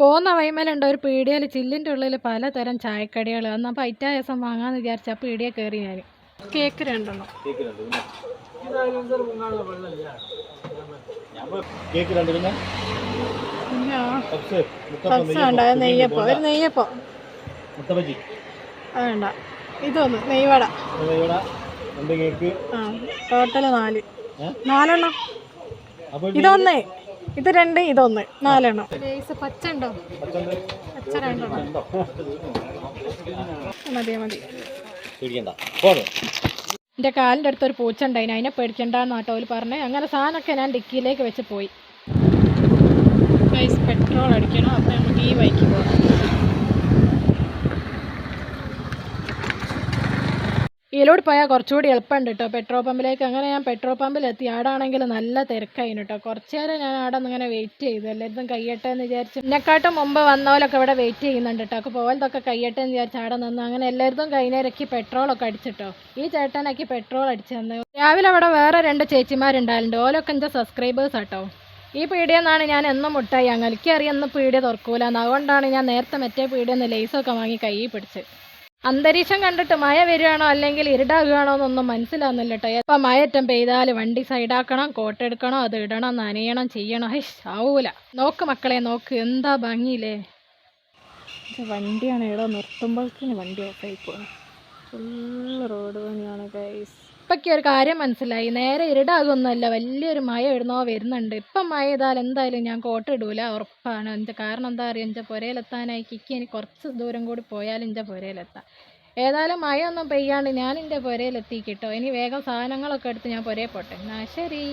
പോകുന്ന വൈമേലുണ്ട് ഒരു പീടികയിൽ ചില്ലിൻ്റെ ഉള്ളിൽ പലതരം ചായക്കടികൾ. അന്നപ്പോൾ ഐറ്റാ ദിവസം വാങ്ങാമെന്ന് വിചാരിച്ച ആ പീടിയെ കയറി ഞാൻ. കേക്ക് രണ്ടെണ്ണം. നെയ്യപ്പം, ഒരു നെയ്യപ്പം വേണ്ട, ഇതൊന്ന് നെയ്വട. ടോട്ടല് 4 ഇതൊന്ന്, ഇത് 2, ഇതൊന്ന്, 4. പച്ച ഉണ്ടോ? പച്ച 2. മതി. എൻ്റെ കാലിൻ്റെ അടുത്തൊരു പൂച്ച ഉണ്ടായിന്, അതിനെ പേടിക്കണ്ടെന്ന് കേട്ടോ അവർ പറഞ്ഞേ. അങ്ങനെ സാധനമൊക്കെ ഞാൻ ഡിക്കിയിലേക്ക് വെച്ച് പോയി. പെട്രോൾ അടിക്കണം, അപ്പോൾ നമുക്ക് ഈ ബൈക്ക് പോകാം. ഇതിലൂടെ പോയാൽ കുറച്ചുകൂടി എളുപ്പമുണ്ട് കേട്ടോ പെട്രോൾ പമ്പിലേക്ക്. അങ്ങനെ ഞാൻ പെട്രോൾ പമ്പിലെത്തി. ആടാണെങ്കിൽ നല്ല തിരക്കായിരുന്നു കേട്ടോ. കുറച്ച് നേരം ഞാൻ അവിടെ നിന്ന് ഇങ്ങനെ വെയിറ്റ് ചെയ്തു, എല്ലായിടത്തും കയ്യട്ടെ എന്ന് വിചാരിച്ചു. എന്നെക്കാട്ടും മുമ്പ് വന്നവരൊക്കെ ഇവിടെ വെയിറ്റ് ചെയ്യുന്നുണ്ട് കേട്ടോ. അപ്പോൾ പോലതൊക്കെ കയ്യട്ടെ എന്ന് വിചാരിച്ച് അവിടെ നിന്ന് അങ്ങനെ എല്ലായിടത്തും കൈനേരക്കി പെട്രോളൊക്കെ അടിച്ചിട്ടോ. ഈ ചേട്ടനാക്കി പെട്രോൾ അടിച്ചു തന്നു. രാവിലെ അവിടെ വേറെ 2 ചേച്ചിമാരുണ്ടായിട്ടുണ്ട്. ഓലൊക്കെ എൻ്റെ സബ്സ്ക്രൈബേഴ്സ് കേട്ടോ. ഈ പീടിയിൽ നിന്നാണ് ഞാൻ എന്നും മുട്ടായി വാങ്ങുക. എനിക്കറിയാം ഇന്ന് പീടിയ തുറക്കൂല, അതുകൊണ്ടാണ് ഞാൻ നേരത്തെ മറ്റേ പീടിയിൽ നിന്ന് ലേസൊക്കെ വാങ്ങി കയ്യിൽ പിടിച്ച്. അന്തരീക്ഷം കണ്ടിട്ട് മഴ വരികയാണോ അല്ലെങ്കിൽ ഇരുടാകുകയാണോ എന്നൊന്നും മനസ്സിലാവുന്നില്ല കേട്ടോ. ഇപ്പം മഴയറ്റം പെയ്താൽ വണ്ടി സൈഡാക്കണം, കോട്ടെടുക്കണം, അത് ഇടണം, നനയണം, ചെയ്യണം. ആവൂല. നോക്ക് മക്കളെ നോക്ക്, എന്താ ഭംഗിയില്ലേ. വണ്ടിയാണ് ഇവിടെ നിർത്തുമ്പോഴേക്കിന് വണ്ടി ഓഫായി പോകും. ഫുള്ള് റോഡ് പണിയാണ് ഗൈസ്. ഇപ്പൊക്കെ ഒരു കാര്യം മനസ്സിലായി, നേരെ ഇരുടാകുമൊന്നുമല്ല, വലിയൊരു മഴ ഇടുന്നോ വരുന്നുണ്ട്. ഇപ്പം മഴ ചെയ്താൽ എന്തായാലും ഞാൻ കോട്ട ഇടൂല, ഉറപ്പാണ്. എൻ്റെ കാരണം എന്താ അറിയാം, എൻ്റെ പുരയിലെത്താനായി കിക്കി ഇനി കുറച്ച് ദൂരം കൂടി പോയാലും എൻ്റെ പുരയിലെത്താം. ഏതായാലും മഴയൊന്നും പെയ്യാണ്ട് ഞാൻ എൻ്റെ പുരയിലെത്തി കിട്ടോ. ഇനി വേഗം സാധനങ്ങളൊക്കെ എടുത്ത് ഞാൻ പുരയിൽ പോട്ടെ. എന്നാ ശരി.